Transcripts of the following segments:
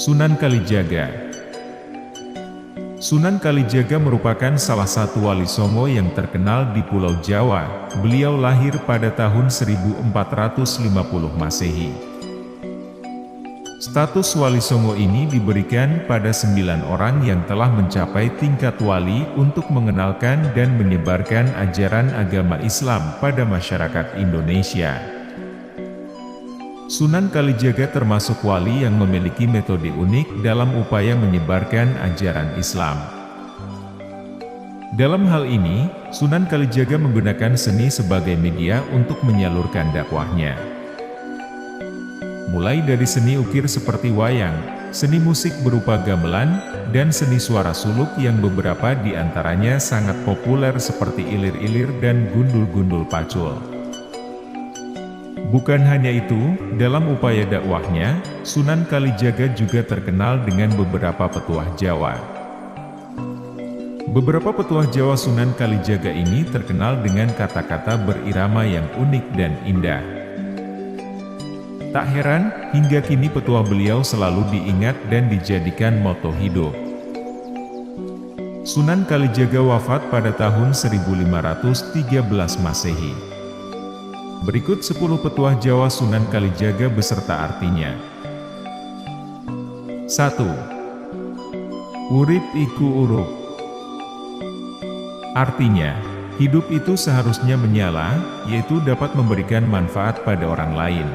Sunan Kalijaga. Sunan Kalijaga merupakan salah satu wali songo yang terkenal di Pulau Jawa. Beliau lahir pada tahun 1450 Masehi. Status wali songo ini diberikan pada 9 orang yang telah mencapai tingkat wali untuk mengenalkan dan menyebarkan ajaran agama Islam pada masyarakat Indonesia. Sunan Kalijaga termasuk wali yang memiliki metode unik dalam upaya menyebarkan ajaran Islam. Dalam hal ini, Sunan Kalijaga menggunakan seni sebagai media untuk menyalurkan dakwahnya. Mulai dari seni ukir seperti wayang, seni musik berupa gamelan, dan seni suara suluk yang beberapa di antaranya sangat populer seperti ilir-ilir dan gundul-gundul pacul. Bukan hanya itu, dalam upaya dakwahnya, Sunan Kalijaga juga terkenal dengan beberapa petuah Jawa. Beberapa petuah Jawa Sunan Kalijaga ini terkenal dengan kata-kata berirama yang unik dan indah. Tak heran, hingga kini petuah beliau selalu diingat dan dijadikan moto hidup. Sunan Kalijaga wafat pada tahun 1513 Masehi. Berikut 10 petuah Jawa Sunan Kalijaga beserta artinya. 1. Urip iku urup. Artinya, hidup itu seharusnya menyala, yaitu dapat memberikan manfaat pada orang lain.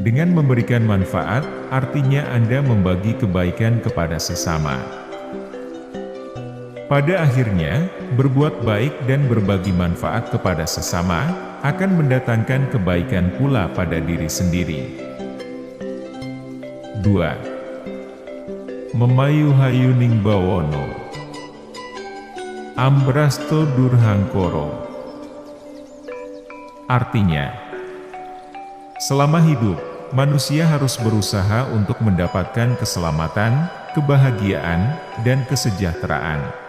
Dengan memberikan manfaat, artinya Anda membagi kebaikan kepada sesama. Pada akhirnya, berbuat baik dan berbagi manfaat kepada sesama, akan mendatangkan kebaikan pula pada diri sendiri. 2. Memayuhayuning bawono. Ambrasto durhangkoro. Artinya, selama hidup, manusia harus berusaha untuk mendapatkan keselamatan, kebahagiaan, dan kesejahteraan.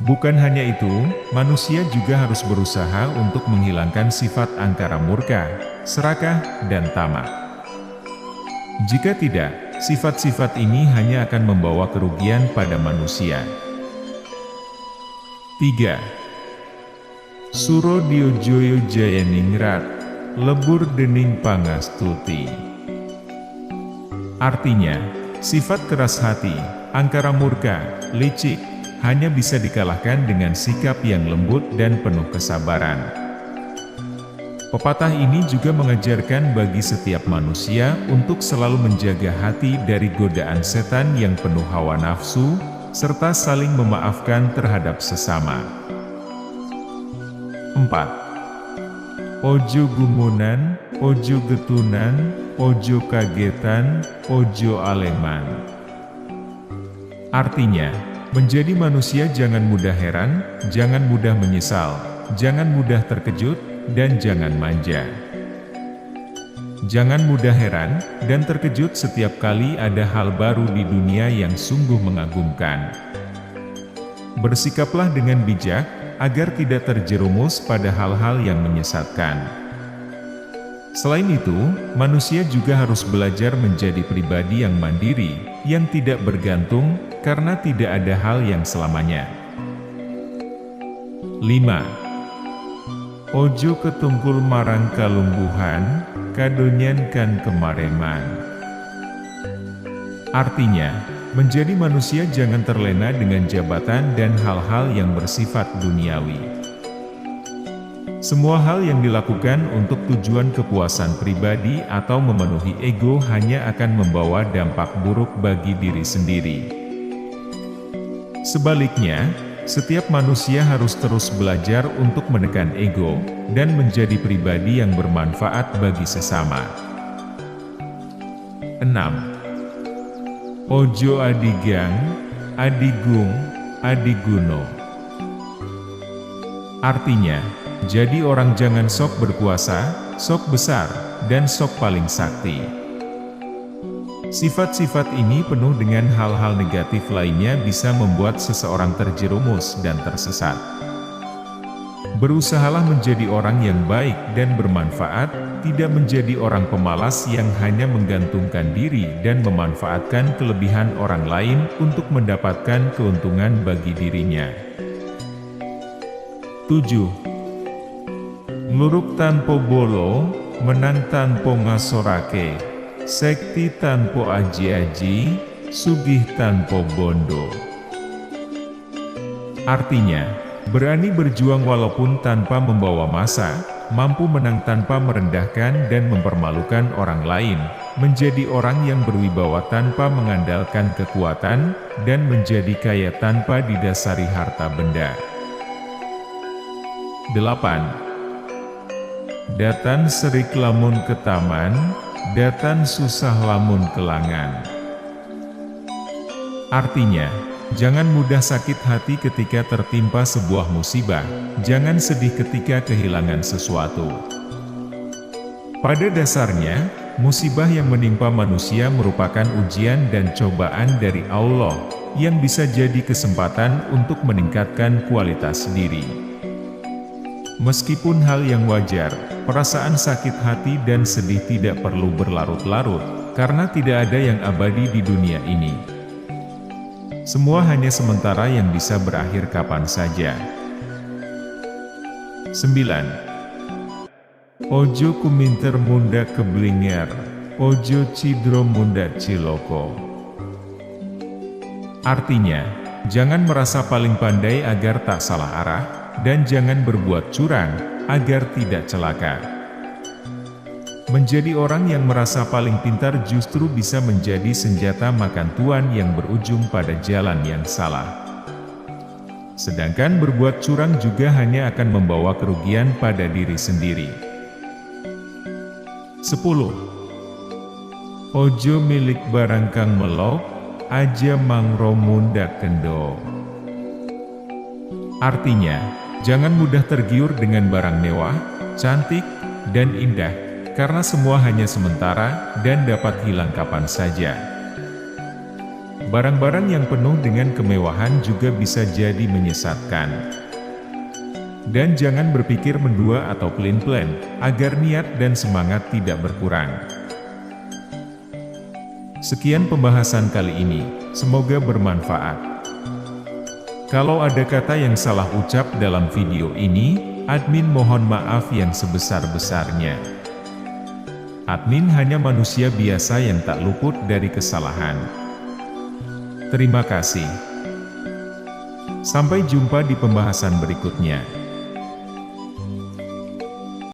Bukan hanya itu, manusia juga harus berusaha untuk menghilangkan sifat angkara murka, serakah, dan tamak. Jika tidak, sifat-sifat ini hanya akan membawa kerugian pada manusia. 3. Suro diojoyo jayaningrat, lebur dening pangastuti. Artinya, sifat keras hati, angkara murka, licik, hanya bisa dikalahkan dengan sikap yang lembut dan penuh kesabaran. Pepatah ini juga mengajarkan bagi setiap manusia untuk selalu menjaga hati dari godaan setan yang penuh hawa nafsu, serta saling memaafkan terhadap sesama. 4. Ojo gumunan, ojo getunan, ojo kagetan, ojo aleman. Artinya, menjadi manusia jangan mudah heran, jangan mudah menyesal, jangan mudah terkejut, dan jangan manja. Jangan mudah heran dan terkejut setiap kali ada hal baru di dunia yang sungguh mengagumkan. Bersikaplah dengan bijak, agar tidak terjerumus pada hal-hal yang menyesatkan. Selain itu, manusia juga harus belajar menjadi pribadi yang mandiri, yang tidak bergantung, karena tidak ada hal yang selamanya. 5. Ojo ketungkul marang kalungguhan, kadonyan kan kemareman. Artinya, menjadi manusia jangan terlena dengan jabatan dan hal-hal yang bersifat duniawi. Semua hal yang dilakukan untuk tujuan kepuasan pribadi atau memenuhi ego hanya akan membawa dampak buruk bagi diri sendiri. Sebaliknya, setiap manusia harus terus belajar untuk menekan ego, dan menjadi pribadi yang bermanfaat bagi sesama. 6. Ojo adigang, adigung, adiguno. Artinya, jadi orang jangan sok berkuasa, sok besar, dan sok paling sakti. Sifat-sifat ini penuh dengan hal-hal negatif lainnya bisa membuat seseorang terjerumus dan tersesat. Berusahalah menjadi orang yang baik dan bermanfaat, tidak menjadi orang pemalas yang hanya menggantungkan diri dan memanfaatkan kelebihan orang lain untuk mendapatkan keuntungan bagi dirinya. 7. Ngluruk tanpa bolo, menang tanpa ngasorake, sekti tanpa aji-aji, sugih tanpa bondo. Artinya, berani berjuang walaupun tanpa membawa massa, mampu menang tanpa merendahkan dan mempermalukan orang lain, menjadi orang yang berwibawa tanpa mengandalkan kekuatan, dan menjadi kaya tanpa didasari harta benda. 8. Datan serik lamun ke taman, datan susah lamun kelangan. Artinya, jangan mudah sakit hati ketika tertimpa sebuah musibah, jangan sedih ketika kehilangan sesuatu. Pada dasarnya, musibah yang menimpa manusia merupakan ujian dan cobaan dari Allah, yang bisa jadi kesempatan untuk meningkatkan kualitas diri. Meskipun hal yang wajar, perasaan sakit hati dan sedih tidak perlu berlarut-larut, karena tidak ada yang abadi di dunia ini. Semua hanya sementara yang bisa berakhir kapan saja. 9. Ojo kuminter munda keblinger, ojo cidro munda ciloko. Artinya, jangan merasa paling pandai agar tak salah arah, dan jangan berbuat curang, agar tidak celaka. Menjadi orang yang merasa paling pintar justru bisa menjadi senjata makan tuan yang berujung pada jalan yang salah. Sedangkan berbuat curang juga hanya akan membawa kerugian pada diri sendiri. 10. Ojo milik barang kang melok, aja mangro munda kendo. Artinya, jangan mudah tergiur dengan barang mewah, cantik, dan indah, karena semua hanya sementara dan dapat hilang kapan saja. Barang-barang yang penuh dengan kemewahan juga bisa jadi menyesatkan. Dan jangan berpikir mendua atau pelin-pelan, agar niat dan semangat tidak berkurang. Sekian pembahasan kali ini, semoga bermanfaat. Kalau ada kata yang salah ucap dalam video ini, admin mohon maaf yang sebesar-besarnya. Admin hanya manusia biasa yang tak luput dari kesalahan. Terima kasih. Sampai jumpa di pembahasan berikutnya.